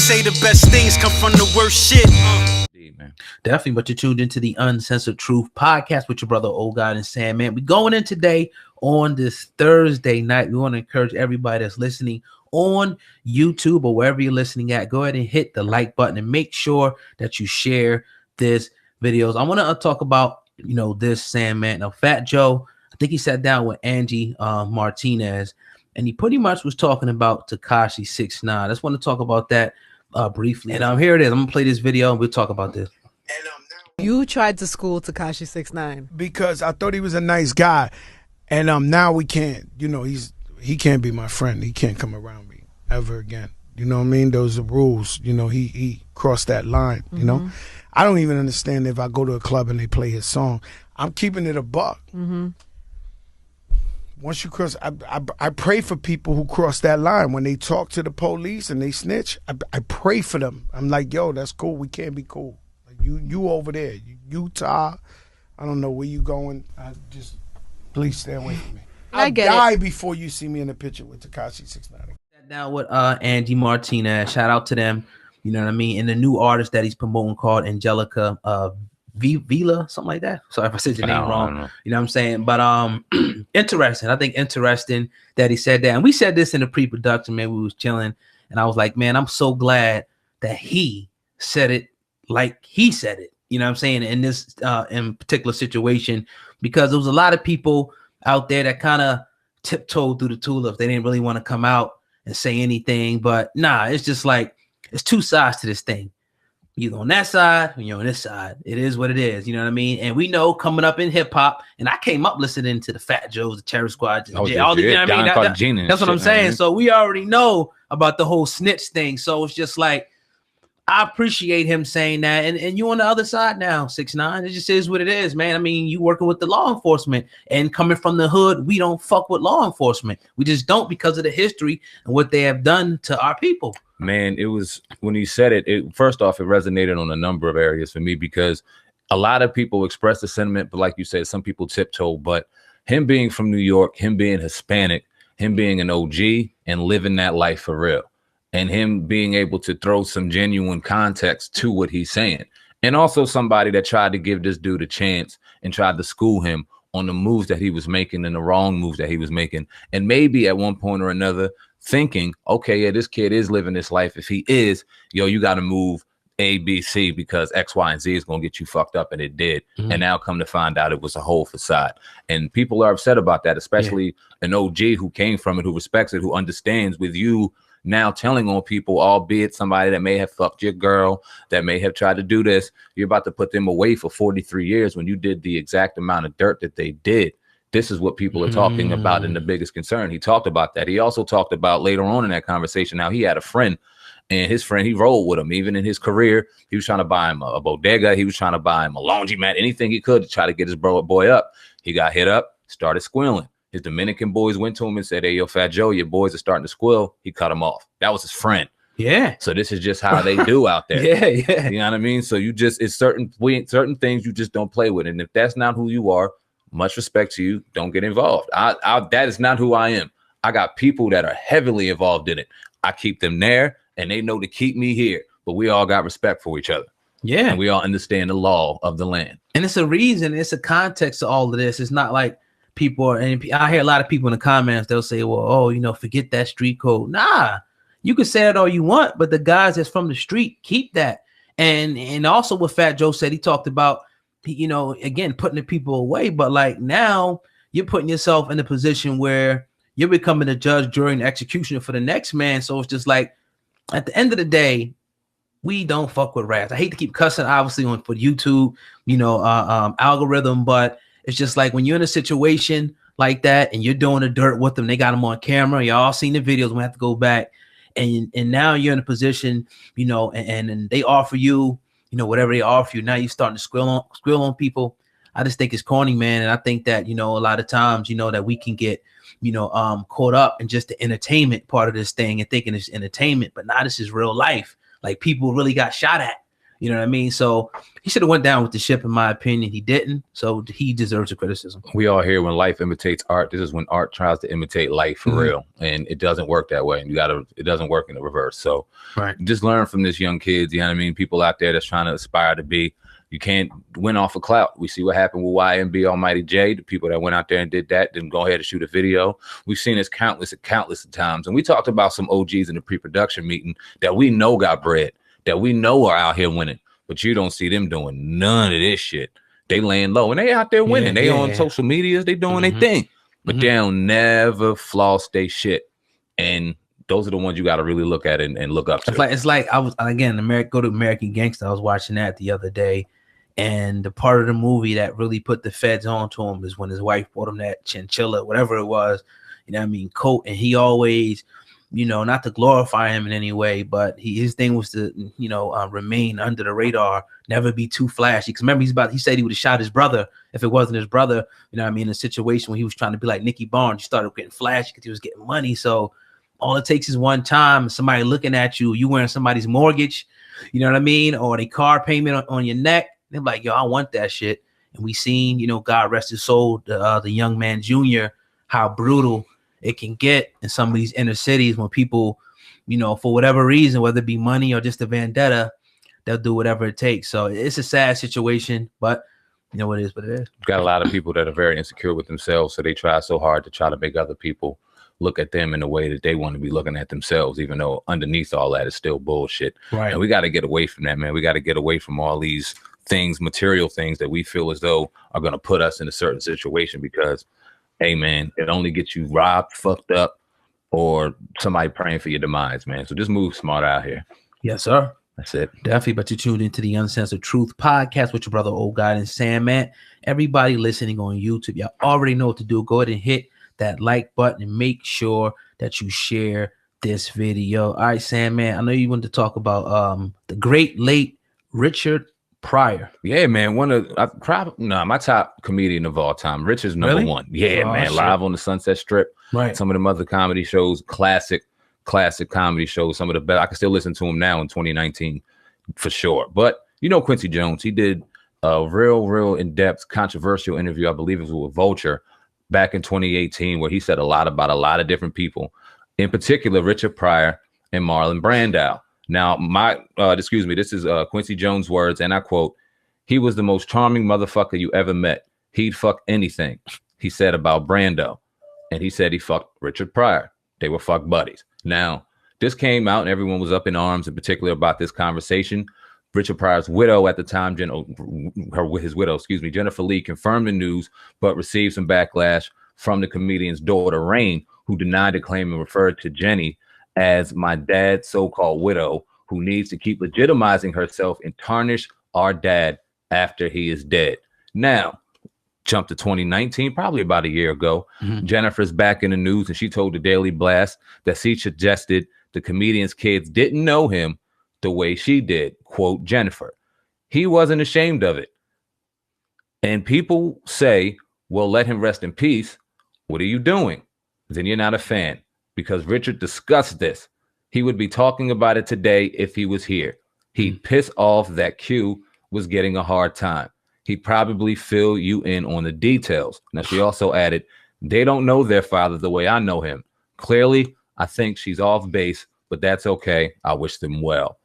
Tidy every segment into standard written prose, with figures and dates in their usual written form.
say the best things come from the worst shit. Man. Definitely, but you're tuned into the Uncensored Truth podcast with your brother Old God and Sam. Man, we're going in today on this Thursday night. We want to encourage everybody that's listening on YouTube or wherever you're listening at, go ahead and hit the like button and make sure that you share this videos. I want to talk about, this, Sam, man. Now, Fat Joe, I think he sat down with Angie Martinez, and he pretty much was talking about Tekashi 6ix9ine. I just want to talk about that briefly. And here it is. I'm gonna play this video and we'll talk about this. You tried to school Tekashi 6ix9ine because I thought he was a nice guy, and now we can't. He can't be my friend. He can't come around me ever again. You know what I mean? Those are rules. He crossed that line. I don't even understand if I go to a club and they play his song. I'm keeping it a buck. Once you cross, I pray for people who cross that line. When they talk to the police and they snitch, I pray for them. I'm like, yo, that's cool. We can't be cool. Like, you over there, Utah. I don't know where you going. Just please stay away from me. I'll die before you see me in a picture with Tekashi 6ix9ine. Now with Angie Martinez, shout out to them. You know what I mean? And the new artist that he's promoting called Angelica Vila, something like that. Sorry if I said your name wrong. You know what I'm saying? But interesting. I think interesting that he said that. And we said this in the pre-production, man. We was chilling, and I was like, man, I'm so glad that he said it like he said it. You know what I'm saying? In this in particular situation, because there was a lot of people out there that kind of tiptoed through the tulips. They didn't really want to come out and say anything. But nah, it's just like it's two sides to this thing. You're on that side and you're on this side. It is what it is. You know what I mean? And we know coming up in hip hop, and I came up listening to the Fat Joes, the Cherry Squad, all the, you know what I mean? That's what I'm saying. So we already know about the whole snitch thing. So it's just like, I appreciate him saying that. And you on the other side now, 6ix9ine. It just is what it is, man. I mean, you working with the law enforcement, and coming from the hood, we don't fuck with law enforcement. We just don't, because of the history and what they have done to our people. Man, it was, when he said it, first off, it resonated on a number of areas for me, because a lot of people express the sentiment, but like you said, some people tiptoe. But him being from New York, him being Hispanic, him being an OG and living that life for real, and him being able to throw some genuine context to what he's saying. And also somebody that tried to give this dude a chance and tried to school him on the moves that he was making and the wrong moves that he was making. And maybe at one point or another thinking, okay, yeah, this kid is living this life. If he is, yo, you got to move A, B, C, because X, Y, and Z is going to get you fucked up. And it did. And now come to find out it was a whole facade. And people are upset about that, especially an OG who came from it, who respects it, who understands with you now telling on people, albeit somebody that may have fucked your girl, that may have tried to do this. You're about to put them away for 43 years when you did the exact amount of dirt that they did. This is what people are talking about, and the biggest concern. He talked about that. He also talked about later on in that conversation how he had a friend, and his friend, he rolled with him. Even in his career, he was trying to buy him a bodega. He was trying to buy him a laundromat, anything he could to try to get his boy up. He got hit up, started squealing. His Dominican boys went to him and said, hey, yo, Fat Joe, your boys are starting to squeal. He cut him off. That was his friend. Yeah. So this is just how they do out there. Yeah. You know what I mean? So you just, it's certain things you just don't play with. And if that's not who you are, much respect to you, don't get involved. That is not who I am. I got people that are heavily involved in it. I keep them there, and they know to keep me here. But we all got respect for each other. Yeah. And we all understand the law of the land. And it's a reason, it's a context to all of this. It's not like people are, and I hear a lot of people in the comments, they'll say, well, oh, forget that street code. Nah, you can say that all you want, but the guys that's from the street keep that. And also what Fat Joe said, he talked about, again, putting the people away. But like now you're putting yourself in a position where you're becoming a judge, jury, and executioner for the next man. So it's just like, at the end of the day, we don't fuck with rats. I hate to keep cussing, obviously, for YouTube, algorithm, but it's just like when you're in a situation like that and you're doing the dirt with them, they got them on camera. Y'all seen the videos. We have to go back, and now you're in a position, and they offer you, whatever they offer you. Now you're starting to squeal on people. I just think it's corny, man. And I think that, a lot of times, that we can get, caught up in just the entertainment part of this thing and thinking it's entertainment, but now this is real life. Like people really got shot at. You know what I mean? So he should have went down with the ship, in my opinion. He didn't, so he deserves a criticism. We all hear when life imitates art. This is when art tries to imitate life for real, and it doesn't work that way. And it doesn't work in the reverse. So just learn from this young kids. You know what I mean? People out there that's trying to aspire to be. You can't win off of clout. We see what happened with YMB Almighty J. The people that went out there and did that didn't go ahead and shoot a video. We've seen this countless of times. And we talked about some OGs in the pre-production meeting that we know got bread, that we know are out here winning, but you don't see them doing none of this shit. They laying low and they out there winning. They on social medias, they doing their thing, but they don't never floss they shit. And those are the ones you got to really look at and look up to. It's like I was, again, go to American Gangster. I was watching that the other day, and the part of the movie that really put the feds on to him is when his wife bought him that chinchilla, whatever it was, you know what I mean, coat. And he always, you know, not to glorify him in any way, but his thing was to, you know, remain under the radar, never be too flashy. Because remember, he said he would have shot his brother if it wasn't his brother. You know what I mean? In a situation when he was trying to be like Nicky Barnes, he started getting flashy because he was getting money. So all it takes is one time, somebody looking at you, you wearing somebody's mortgage, you know what I mean, or a car payment on your neck. They're like, yo, I want that shit. And we seen, you know, God rest his soul, the young man Junior, how brutal it can get in some of these inner cities when people, you know, for whatever reason, whether it be money or just a vendetta, they'll do whatever it takes. So it's a sad situation, but you know, it is what it is. Got a lot of people that are very insecure with themselves, so they try so hard to try to make other people look at them in the way that they want to be looking at themselves, even though underneath all that is still bullshit. Right. And we got to get away from that, man. We got to get away from all these things, material things that we feel as though are going to put us in a certain situation, because, hey, man, it only gets you robbed, fucked up, or somebody praying for your demise, man. So just move smart out here. Yes, sir. That's it. Definitely. But you tuned into the Uncensored Truth podcast with your brother, Old God and Sandman. Everybody listening on YouTube, y'all already know what to do. Go ahead and hit that like button and make sure that you share this video. All right, Sandman, I know you wanted to talk about the great late Richard Pryor. Yeah, man. My top comedian of all time. Richard's number one. Yeah, man. Shit. Live on the Sunset Strip. Right. Some of them other comedy shows, classic comedy shows. Some of the best. I can still listen to him now in 2019 for sure. But you know, Quincy Jones, he did a real in-depth, controversial interview. I believe it was with Vulture back in 2018, where he said a lot about a lot of different people, in particular Richard Pryor and Marlon Brando. Now, this is Quincy Jones' words, and I quote, "He was the most charming motherfucker you ever met. He'd fuck anything," he said about Brando. And he said he fucked Richard Pryor. They were fuck buddies. Now, this came out and everyone was up in arms, in particular about this conversation. Richard Pryor's widow at the time, Jennifer Lee, confirmed the news, but received some backlash from the comedian's daughter, Rain, who denied the claim and referred to Jenny as my dad's so-called widow, who needs to keep legitimizing herself and tarnish our dad after he is dead. Now, jump to 2019, probably about a year ago. Jennifer's back in the news, and she told the Daily Blast that she suggested the comedian's kids didn't know him the way she did. Quote, Jennifer, "He wasn't ashamed of it. And people say, well, let him rest in peace. What are you doing? Then you're not a fan, because Richard discussed this. He would be talking about it today if he was here. He'd piss off that Q was getting a hard time. He'd probably fill you in on the details." Now, she also added, "They don't know their father the way I know him. Clearly, I think she's off base, but that's okay. I wish them well."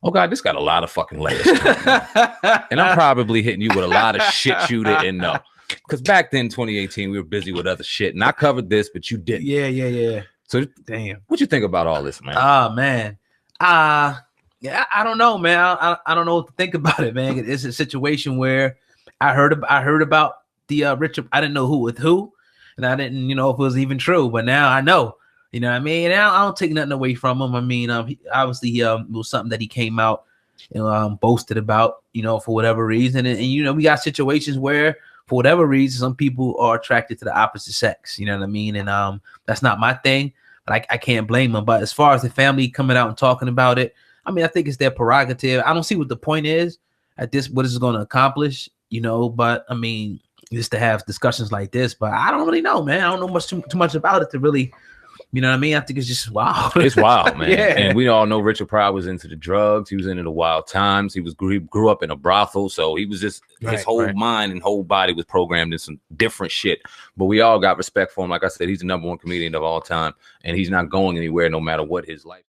Oh, God, this got a lot of fucking layers. And I'm probably hitting you with a lot of shit you didn't know. Because back then, 2018, we were busy with other shit. And I covered this, but you didn't. Yeah. So, damn. What you think about all this, man? Man. Yeah, I don't know, man. I don't know what to think about it, man. It's a situation where I heard about the Richard. I didn't know who with who, and I didn't, know if it was even true. But now I know. You know what I mean? And I don't take nothing away from him. I mean, obviously, it was something that he came out, boasted about, for whatever reason. And we got situations where, for whatever reason, some people are attracted to the opposite sex. You know what I mean? And that's not my thing, but I can't blame them. But as far as the family coming out and talking about it, I mean, I think it's their prerogative. I don't see what the point is at this, what is going to accomplish, but I mean, just to have discussions like this, but I don't really know, man. I don't know too much about it to really, You know what I mean? I think it's just wild. It's wild, man. Yeah. And we all know Richard Pryor was into the drugs. He was into the wild times. He grew up in a brothel. So he was just, his whole mind and whole body was programmed in some different shit. But we all got respect for him. Like I said, he's the #1 comedian of all time. And he's not going anywhere no matter what his life.